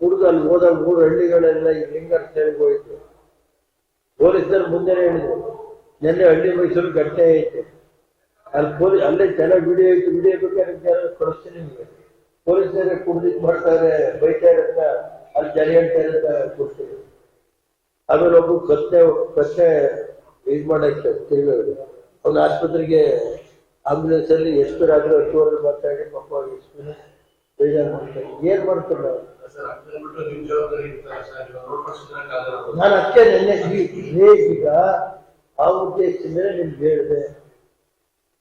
ಹುಡುಗ ಅಲ್ಲಿ ಹೋದಾಗ 3 ಹಳ್ಳಿಗಳೆಲ್ಲ ಈ ಲಿಂಗರ್ ಹೋಯ್ತು. ಪೊಲೀಸರು ಮುಂದೆನೆ ಹೇಳಿದ್ರು, ನಿನ್ನೆ ಹಳ್ಳಿ ಮೈಸೂರು ಗಟ್ಟೆ ಐತೆ, ಅಲ್ಲಿ ಅಲ್ಲೇ ಚೆನ್ನಾಗಿ ವಿಡಿಯೋ ಐತಿ, ವಿಡಿಯೋ ಬೇಕಾದ್ರೆ ಕೊಡಿಸ್ತೀನಿ ನಿಮಗೆ. ಪೊಲೀಸರೇ ಕುಡಿದು ಮಾಡ್ತಾರೆ, ಬೈತಾರೆ ಅಂತ ಅಲ್ಲಿ ಜನ ಹೇಳ್ತಾರೆ ಅಂತ ಕೊಡ್ತೀವಿ. ಆಮೇಲೆ ಒಬ್ಬ ಕತ್ತೆ ಇದು ಮಾಡಕ್ಕೆ ತಿರುಗಿ ಅವ್ನ ಆಸ್ಪತ್ರೆಗೆ ಆಂಬುಲೆನ್ಸ್ ಅಲ್ಲಿ ಎಷ್ಟು ರಾತ್ರಿ 10 ಮಾತಾಡಿ ಪಾಪ ಎಷ್ಟು ಬೇಜಾರು ಮಾಡ್ತಾರೆ. ಏನ್ ಮಾಡ್ತಾರೆ ನಾವು? ನಾನು ಅದಕ್ಕೆ ನೆನ್ನೆ ಈಗ ಆ ಉದ್ದೇಶದ ಮೇಲೆ ನಿಮ್ಗೆ ಹೇಳಿದೆ,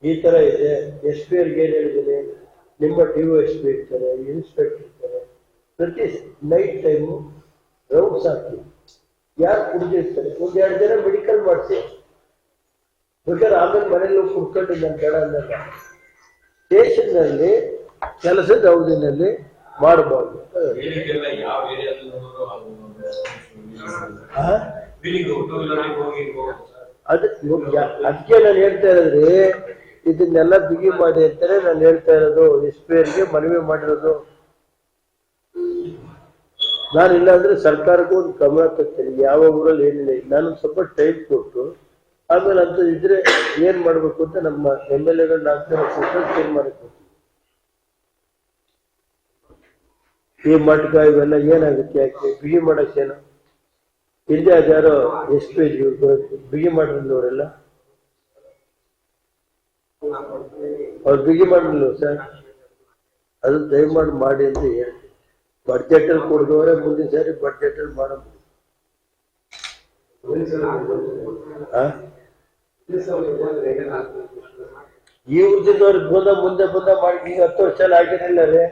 ಈ ತರ ಇದೆ. ಎಸ್ ಪಿ ಅವ್ರಿಗೆ ಏನ್ ಹೇಳಿದ್ದೀನಿ, ನಿಮ್ಮ DOSP ಇರ್ತಾರೆ, ಇನ್ಸ್ಪೆಕ್ಟರ್ ಇರ್ತಾರೆ, ಪ್ರತಿ ನೈಟ್ ಟೈಮು ರೌಂಡ್ಸ್ ಹಾಕಿ ಯಾರು ಕುಡಿದಿರ್ತಾರೆ 1-2 ಜನ ಮೆಡಿಕಲ್ ಮಾಡಿಸಿ, ಬೇಕಾದ್ರೆ ಆಮೇಲೆ ಮನೇಲಿ ಕುಡ್ಕೊಂಡು ನನ್ನ ಬೇಡ ಅನ್ನಲ್ಲ. ಸ್ಟೇಷನ್ ನಲ್ಲಿ ಕೆಲಸದ ಅವಧಿನಲ್ಲಿ ಮಾಡಬಾರ್ದು. ಅದಕ್ಕೆ ನಾನು ಹೇಳ್ತಾ ಇರೋದ್ರಿ, ಇದನ್ನೆಲ್ಲ ಬಿಗಿ ಮಾಡಿ ಅಂತಾನೆ ನಾನು ಹೇಳ್ತಾ ಇರೋದು. SP ಅವರಿಗೆ ಮನವಿ ಮಾಡಿರೋದು ನಾನು. ಇಲ್ಲಾಂದ್ರೆ ಸರ್ಕಾರಕ್ಕೂ ಒಂದು ಗಮನ ತರ್ತೀನಿ, ಯಾವ ಊರಲ್ಲಿ ಏನಿಲ್ಲ. ನಾನು ಸ್ವಲ್ಪ ಟೈಮ್ ಕೊಟ್ಟು ಆಮೇಲೆ ಅಂತ ಇದ್ರೆ ಏನ್ ಮಾಡ್ಬೇಕು ಅಂತ ನಮ್ಮ MLAಗಳು 4 ಜನ ಕೂತ್ಕೊಂಡು ತೀರ್ಮಾನ ಕೊಡ್ತೀವಿ. ಈ ಮಟ್ಕ ಇವೆಲ್ಲ ಏನಾಗುತ್ತೆ, ಯಾಕೆ ಬಿಗಿ ಮಾಡಕ್ಕೇನು ಹಿಂದೆ ಅದ್ಯಾರೋ SP ಬಿಗಿ ಮಾಡಿದ್ರವರೆಲ್ಲ ಅವ್ರು ಬಿಗಿ ಮಾಡಿದ್ಲು ಸರ್. ಅದು ದಯಮಾಡಿ ಮಾಡಿ ಅಂತ ಹೇಳ್ತೀವಿ. ಬಡ್ಜೆಟ್ ಅಲ್ಲಿ ಕೊಡ್ದವ್ರೆ ಮುಂದಿನ ಸಾರಿ ಬಡ್ಜೆಟ್ ಅಲ್ಲಿ ಮಾಡಬಹುದು. ಈ ಉದ್ದಿನವ್ರಿಗೆ ಮುಂದೆ ಮಾಡಿ. ಈಗ 10 ವರ್ಷ ಆಗಿರಲಿಲ್ಲ ರೀ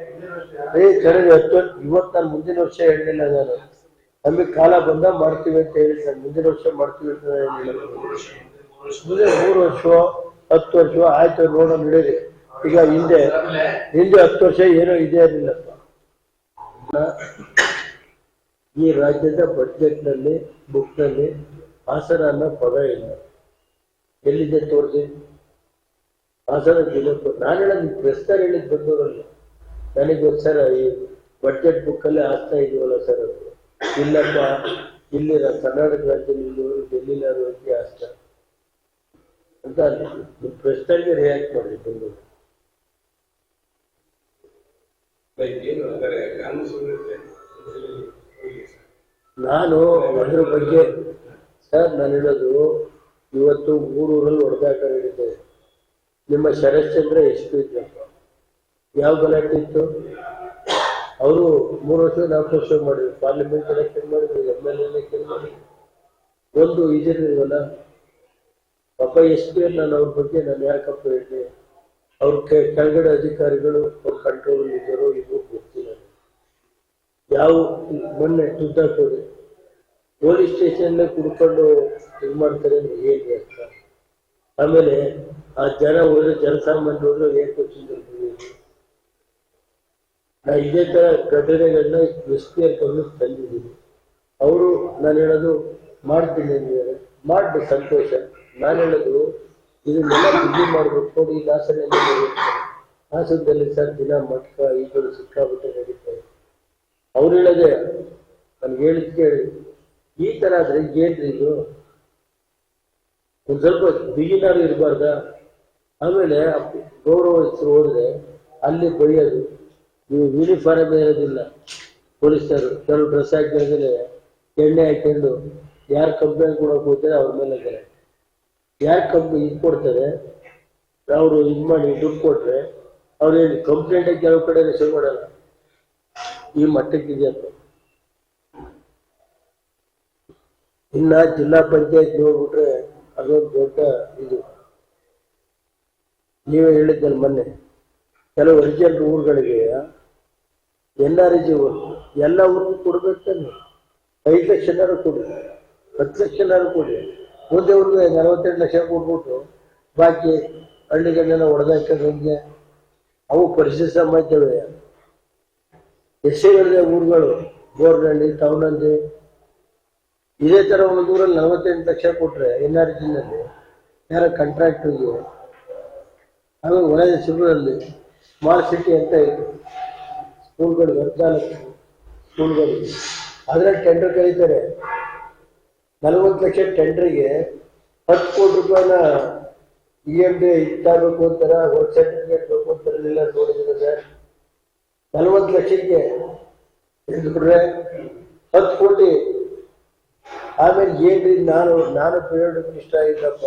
ಚೆನ್ನಾಗಿ 10 ವರ್ಷ. ಇವತ್ತು ನಾನು ಮುಂದಿನ ವರ್ಷ ಹೇಳಲಿಲ್ಲ, ನಾನು ನಮಗೆ ಕಾಲ ಬಂದ ಮಾಡ್ತೀವಿ ಅಂತ ಹೇಳಿ ನಾನು ಮುಂದಿನ ವರ್ಷ ಮಾಡ್ತೀವಿ ಅಂತ ಹೇಳಿಲ್ಲ. 3 ವರ್ಷ 10 ವರ್ಷ ಆಯ್ತು ನೋಡೋ ನಡೀರಿ. ಈಗ ಹಿಂದೆ 10 ವರ್ಷ ಏನೋ ಇದೇ ಇರಲಿಲ್ಲಪ್ಪ. ಈ ರಾಜ್ಯದ ಬಡ್ಜೆಟ್ ನಲ್ಲಿ ಬುಕ್ ನಲ್ಲಿ ಹಾಸನ ಅನ್ನೋ ಪದ ಇಲ್ಲ. ಎಲ್ಲಿದೆ ತೋರಿಸಿ ಹಾಸನ ಜಿಲ್ಲೆ. ನಾನು ಹೇಳೋದು ಪ್ರೆಸ್ತಾರ ಹೇಳಿದ್ ಬಂದವರಲ್ಲ, ನನಗೆ ಸರ್ ಈ ಬಡ್ಜೆಟ್ ಬುಕ್ ಅಲ್ಲಿ ಹಾಸ್ತಾ ಇದೀವಲ್ಲ ಸರ್ ಅದು. ಇಲ್ಲಪ್ಪ, ಇಲ್ಲಿ ಕರ್ನಾಟಕ ರಾಜ್ಯದಲ್ಲಿ ಡೆಲ್ಲಿಲಾರು ಹಾಸ್ತ ಅಂತ ಪ್ರೆಸ್ತಾರಿಗೆ ರಿಯಾಕ್ಟ್ ಮಾಡಿ ಬಂದವರು. ನಾನು ಅದ್ರ ಬಗ್ಗೆ ಸರ್ ನಾನು ಹೇಳೋದು, ಇವತ್ತು 3 ಊರಲ್ಲಿ ಹೊಡೆದಾಟ ನಡೀತದೆ. ನಿಮ್ಮ ಶರಶ್ಚಂದ್ರ SP ಇದ್ರಪ್ಪ, ಯಾವ ಗಲಾಟೆ ಇತ್ತು? ಅವರು 3 ವರ್ಷ 4 ವರ್ಷ ಮಾಡಿದ್ರು, ಪಾರ್ಲಿಮೆಂಟ್ ಎಲೆಕ್ಷನ್ ಮಾಡಿದ್ರು, MLA ಎಲೆಕ್ಷನ್ ಮಾಡಿದ್ರು. ಒಂದು ಇದಿರಲಿಲ್ವಲ್ಲ ಪಾಪ SP. ನಾನು ಅವ್ರ ಬಗ್ಗೆ ನಾನು ಯಾಕಪ್ಪ ಹೇಳಿ, ಅವ್ರ ಕೆಳಗಡೆ ಅಧಿಕಾರಿಗಳು ಅವ್ರ ಕಂಟ್ರೋಲ್ ಇದ್ದಾರೋ ಇದು ಗೊತ್ತಿಲ್ಲ. ಯಾವ ಮೊನ್ನೆ ತುದ್ದಾಕೋದೆ ಪೊಲೀಸ್ ಸ್ಟೇಷನ್ ಕುಡ್ಕೊಂಡು ಇದು ಮಾಡ್ತಾರೆ ಅಂದ್ರೆ ಹೇಗೆ ಅಂತ. ಆಮೇಲೆ ಆ ಜನ ಹೋದ್ರೆ, ಜನಸಾಮಾನ್ಯ ಹೋದ್ರೆ ಏಕೆ ಚಿಂತೆ. ನಾ ಇದೇ ತರ ಘಟನೆಗಳನ್ನ SP ಗಮನಕ್ಕೆ ತಂದಿದ್ದೀನಿ. ಅವರು ನಾನು ಹೇಳೋದು ಮಾಡ್ತೀನಿ ಅಂದ್ರೆ ಮಾಡಿ ಸಂತೋಷ. ನಾನು ಹೇಳೋದು ಇದನ್ನೆಲ್ಲ ಬಿಗಿ ಮಾಡ್ಬೇಕು. ನೋಡಿ ಈ ಹಾಸನದಲ್ಲಿ ಸರ್ ದಿನ ಮಟ್ಕ ಈಗಳು ಸಿಕ್ಕಾಬಿಟ್ಟೆ ನಡೀತಾರೆ. ಅವ್ರು ಹೇಳೋದೇ ನನ್ಗೆ ಹೇಳಿದ್ ಕೇಳಿ, ಈ ತರ ಆದ್ರೆ ಏನ್ರಿ ಇದು? ಒಂದ್ ಸ್ವಲ್ಪ ಬಿಗಿನಾರು ಇರಬಾರ್ದ? ಆಮೇಲೆ ಗೌರವ ಹೆಸರು ಹೋದ್ರೆ ಅಲ್ಲಿ ಬೈಯೋದು, ನೀವು ಯೂನಿಫಾರ್ಮ್ ಇರೋದಿಲ್ಲ ಪೊಲೀಸರು, ಕೆಲವು ಡ್ರೆಸ್ ಹಾಕಿದ್ರೆ ಎಣ್ಣೆ ಹಾಕೊಂಡು ಯಾರು ಕಂಪ್ಲೇಂಟ್ ಕೊಡೋಕೆ ಹೋಗ್ತಾರೆ ಅವ್ರ ಮೇಲೆ ಗಲಾಟೆ. ಯಾರು ಇದು ಕೊಡ್ತಾರೆ, ಅವರು ಇದು ಮಾಡಿ ದುಡ್ಡು ಕೊಟ್ರೆ ಅವ್ರೇನು ಕಂಪ್ಲೇಂಟ್ ಕೆಲವು ಕಡೆ ಶುರು ಮಾಡಲ್ಲ. ಈ ಮಟ್ಟಕ್ಕಿದೆಯಪ್ಪ. ಇನ್ನ ಜಿಲ್ಲಾ ಪಂಚಾಯತ್ ನೋಡ್ಬಿಟ್ರೆ ಅದೊಂದು ದೊಡ್ಡ ಇದು. ನೀವೇ ಹೇಳಿದ್ದಲ್ಲ ಮೊನ್ನೆ, ಕೆಲವು ಒರಿಜಿನಲ್ ಊರುಗಳಿಗೆ NRG ಎಲ್ಲ ಊರಿಗೂ ಕೊಡ್ಬೇಕಂದ್ರೆ 5 ಲಕ್ಷನಾರು ಕೊಡಿ, 10 ಲಕ್ಷನಾರು ಕೊಡಿ. ಒಂದೇ ಊರಿಗೆ 42 ಲಕ್ಷ ಕೊಟ್ಬಿಟ್ಟು ಬಾಕಿ ಹಳ್ಳಿಗಳನ್ನೆಲ್ಲ ಹೊಡೆದಾಕಂಗೆ ಅವು ಪರಿಸ್ಥಿತಿ ಸಮಾಜವೇ. ಎಷ್ಟೇ ಊರುಗಳು ಬೋರ್ನಹಳ್ಳಿ, ತವನಹಳ್ಳಿ, ಇದೇ ತರ ಒಂದು ಊರಲ್ಲಿ 48 ಲಕ್ಷ ಕೊಟ್ರೆ NRGನಲ್ಲಿ ಯಾರ ಕಾಂಟ್ರಾಕ್ಟರ್ಗೆ. ಆಮೇಲೆ ಒಳಗೆ ಶಿಬಿರಲ್ಲಿ ಸ್ಮಾರ್ಟ್ ಸಿಟಿ ಅಂತ ಇತ್ತು, ಸ್ಕೂಲ್ಗಳು 14 ಸ್ಕೂಲ್ಗಳಿಗೆ. ಅದ್ರಲ್ಲಿ ಟೆಂಡರ್ ಕರೀತಾರೆ. 40 ಲಕ್ಷ ಟೆಂಡರ್ಗೆ 10 ಕೋಟಿ ರೂಪಾಯಿನ EMD ಇಟ್ಟಾಗಬೇಕು ಅಂತಾರ, ವರ್ಕ್ ಸರ್ಟಿಫಿಕೇಟ್ ಬೇಕು ಅಂತಾರಲ್ಲ ನೋಡಿದ್ರೆ ಸರ್. 40 ಲಕ್ಷಕ್ಕೆ ಬಿಟ್ರೆ 10 ಕೋಟಿ. ಆಮೇಲೆ ಏನ್ರಿ ನಾನು ಪಿರಿಯಡ್ ಮಿನಿಸ್ಟರ್ ಆಗಿದ್ದಪ್ಪ,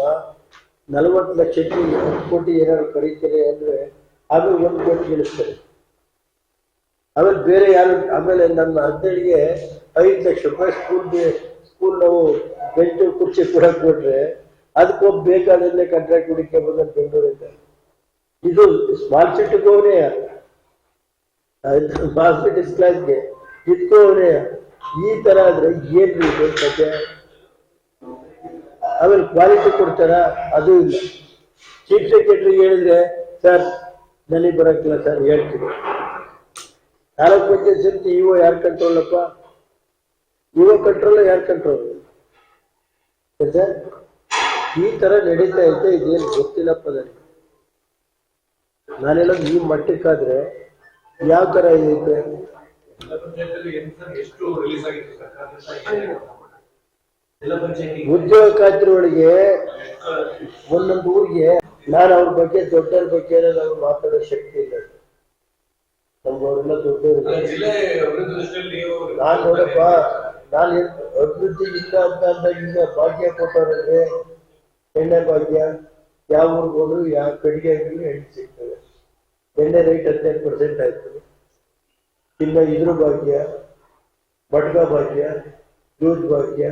40 ಲಕ್ಷಕ್ಕೆ 10 ಕೋಟಿ ಏನಾದ್ರು ಕರೀತಾರೆ ಅಂದ್ರೆ ಆಮೇಲೆ 1 ಕೋಟಿ ಗೆಲ್ಲಿಸ್ತಾರೆ. ಆಮೇಲೆ ಬೇರೆ ಯಾರು, ಆಮೇಲೆ ನನ್ನ ಅರ್ಧಳಿಗೆ 5 ಲಕ್ಷ ರೂಪಾಯಿ ಸ್ಕೂಲ್ ನಾವು ಬೆಂಚು ಕುರ್ಚಿ ಕೊಡಕ್ ಕೊಟ್ರೆ ಅದಕ್ಕೊಬ್ಬ ಬೇಕಾದ್ರೆ ಕಾಂಟ್ರಾಕ್ಟ್ ಹುಡುಕಿ ಬಂದ ಬೆಂಗಳೂರಿಂದ. ಇದು ಸ್ಮಾಲ್ ಸಿಟಿಗೂ ಅವನೇ, ಸ್ಮಾಲ್ ಸಿಟೀಸ್ ಕ್ಲಾಸ್ಗೆ ಇದಕ್ಕೂ ಅವನೇ. ಈ ತರ ಆದ್ರೆ ಏನ್ರಿ ಕತೆ? ಆಮೇಲೆ ಕ್ವಾಲಿಟಿ ಕೊಡ್ತಾರ, ಅದು ಇಲ್ಲ. ಚೀಫ್ ಸೆಕ್ರೆಟರಿ ಹೇಳಿದ್ರೆ ಸರ್ ನನಗೆ ಬರಕ್ಕಿಲ್ಲ ಸರ್ ಹೇಳ್ತೀನಿ. 4 ಸತಿ ಇಒ ಯಾರು ಕಂಟ್ರೋಲ್ ಅಪ್ಪ? ಇಒ ಕಂಟ್ರೋಲ್ ಯಾರು ಕಂಟ್ರೋಲ್ ಸರ್? ಈ ತರ ನಡೀತಾ ಐತೆ. ಇದೇನು ಗೊತ್ತಿಲ್ಲಪ್ಪ ನನಗೆ. ನಾನೆಲ್ಲ ಈ ಮಟ್ಟಕ್ಕಾದ್ರೆ ಯಾವ ತರ ಐತೆ? ಉದ್ಯೋಗ ಖಾತ್ರಿ ಒಳಗೆ ಒಂದೊಂದು ಊರಿಗೆ ನಾನು ಅವ್ರ ಬಗ್ಗೆ ದೊಡ್ಡವ್ರ ಬಗ್ಗೆ ನಾವು ಮಾತಾಡೋ ಶಕ್ತಿ ಇಲ್ಲ. ನಮ್ಗವ್ರೆಲ್ಲ ದೊಡ್ಡವ್ರಿಗೆ ನಾನ್ ನೋಡಪ್ಪ, ನಾನು ಅಭಿವೃದ್ಧಿ ಇಲ್ಲ ಅಂತ ಅಂದಾಗ ಈಗ ಭಾಗ್ಯ ಕೊಟ್ಟವ್ರಿಗೆ ಎಣ್ಣೆ ಭಾಗ್ಯ, ಯಾವ ಊರಿಗೆ ಹೋದ್ರು ಯಾವ ಕಡೆಗೆ ಆಗಲಿ ಎಣ್ಣೆ ಸಿಗ್ತದೆ. ಎಣ್ಣೆ ರೇಟ್ 15% ಆಯ್ತು. ಇನ್ನು ಇದ್ರ ಭಾಗ್ಯ, ಬಡ್ಗ ಭಾಗ್ಯ, ದೂದ್ ಭಾಗ್ಯ,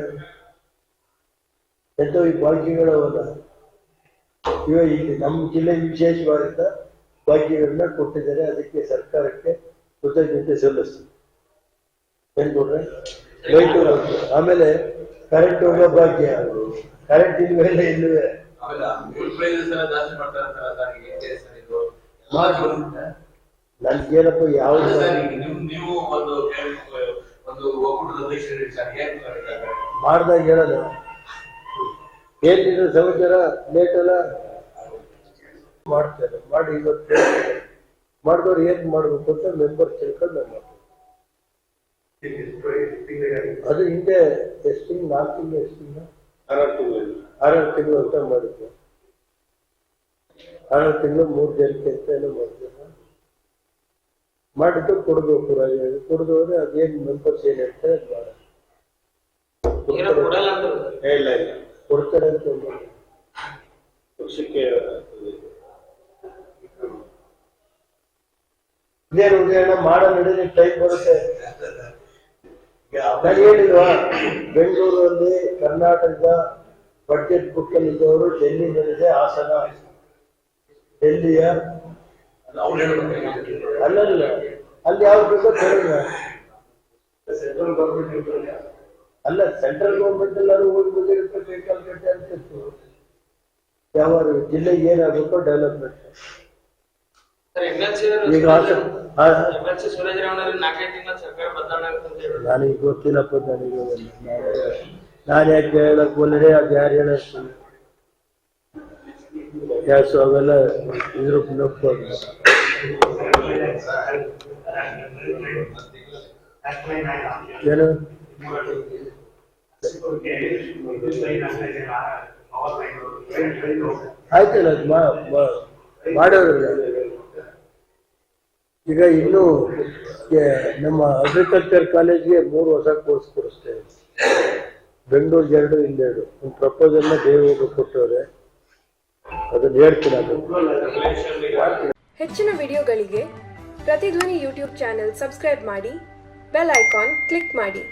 ಎಂತ ಈ ಭಾಗ್ಯಗಳವಲ್ಲ. ಇವಾಗ ಇಲ್ಲಿ ನಮ್ಮ ಜಿಲ್ಲೆ ವಿಶೇಷವಾದ ಭಾಗ್ಯಗಳನ್ನ ಕೊಟ್ಟಿದ್ದಾರೆ. ಅದಕ್ಕೆ ಸರ್ಕಾರಕ್ಕೆ ಕೃತಜ್ಞತೆ ಸಲ್ಲಿಸ್ತೀವಿ. ಏನ್ ಕೊಡ್ರೆ ಲೈಟ್, ಆಮೇಲೆ ಕರೆಂಟ್ ಹೋಗೋ ಭಾಗ್ಯ, ಕರೆಂಟ್ ಇಲ್ವೆಲ್ಲ ಇಲ್ಲವೇ. ನನ್ಗೇನಪ್ಪ ಯಾವ ಮಾಡ್ದಾಗ ಹೇಳಲ್ಲ. ಏನಿದ್ರು ಸಮಾಚಾರ ಲೇಟ್ ಅಲ್ಲ ಮಾಡ್ತಾರೆ. ಮಾಡಿ ಇವತ್ತು ಮಾಡಿದವ್ರು ಏನ್ ಮಾಡ್ಬೇಕು ಅಂತ ಮೆಂಬರ್ ತಿಳ್ಕೊಂಡು ನಾನು ಮಾಡ್ತೀನಿ. ಅದು ಹಿಂದೆ ಎಷ್ಟು ತಿಂಗಳು, 4 ತಿಂಗಳು, ಎಷ್ಟು ತಿಂಗಳು, 6 ತಿಂಗಳು ಅಂತ ಮಾಡಿದ್ದೆ. 6 ತಿಂಗಳು 3 ಜನಕ್ಕೆ ಅಂತ ಏನೋ ಮಾಡ್ತೇನೆ. ಮಾಡಿದ್ದು ಕೊಡ್ಬೇಕು, ಕೊಡದವ್ರೆ ಅದೇನ್ ಮೆಂಬರ್ಸ್ ಏನ್ ಹೇಳ್ತಾರೆ ಅದು ಮಾಡ ಕೊಡ್ತಾರೆ ಅಂತ ವರ್ಷಕ್ಕೆ. ಇದೇನು ಉದಯಣ ಮಾಡೋ ನಡೆದ್ರೆ ಟೈಮ್ ಬರುತ್ತೆ. ನಾನು ಹೇಳಿಲ್ವಾ, ಬೆಂಗಳೂರಲ್ಲಿ ಕರ್ನಾಟಕದ ಬಡ್ಜೆಟ್ ಬುಕ್ ಅಲ್ಲಿ ಇದ್ದವರು ಡೆಲ್ಲಿನಲ್ಲಿದೆ ಹಾಸನ, ಡೆಲ್ಲಿಯ ಅಲ್ಲಲ್ಲ, ಅಲ್ಲಿ ಯಾವ್ದು ಬೇಕೋ ತೆರಳಿಲ್ಲ. ಸೆಂಟ್ರಲ್ ಗೌರ್ಮೆಂಟ್ ಅಲ್ಲ, ಸೆಂಟ್ರಲ್ ಗೌರ್ಮೆಂಟ್ ಎಲ್ಲರೂ ಹೋಗಿ ಬಂದಿರುತ್ತೆ. ಬೇಕಾಲ್ಗಟ್ಟೆ ಅಂತಿತ್ತು. ಯಾವ ಜಿಲ್ಲೆಗೆ ಏನಾಗಬೇಕೋ ಡೆವಲಪ್ಮೆಂಟ್. ಈಗ ನನಗೆ ಗೊತ್ತಿಲ್ಲಪ್ಪ, ನನಗೆ ನಾನು ಯಾಕೆ ಹೇಳಕ್ ಒಳ್ಳೆ ಅದು ಯಾರು ಹೇಳಷ್ಟು ಗ್ಯಾಸು ಅವೆಲ್ಲ ಇದ್ರ ನೊಪ್ಪೋದು. ಏನು ಆಯ್ತಲ್ಲ, ಅದು ಮಾಡೋರಲ್ಲ. ಈಗ ಇನ್ನು ನಮ್ಮ ಅಗ್ರಿಕಲ್ಚರ್ ಕಾಲೇಜ್ಗೆ 3 ಹೊಸ ಕೋರ್ಸ್ ಕೊಡಿಸ್ತೇವೆ. ಬೆಂಗಳೂರಿಗೆ 2, ಇಲ್ಲಿ 2. ಒಂದು ಪ್ರಪೋಸಲ್ನ ದೇವರು ಕೊಟ್ಟವ್ರೆ, ಅದನ್ನ ಹೇಳ್ತೀನಿ. ಹೆಚ್ಚಿನ ವಿಡಿಯೋಗಳಿಗೆ ಪ್ರತಿಧ್ವನಿ ಯೂಟ್ಯೂಬ್ ಚಾನೆಲ್ ಸಬ್ಸ್ಕ್ರೈಬ್ ಮಾಡಿ, ಬೆಲ್ ಐಕಾನ್ ಕ್ಲಿಕ್ ಮಾಡಿ.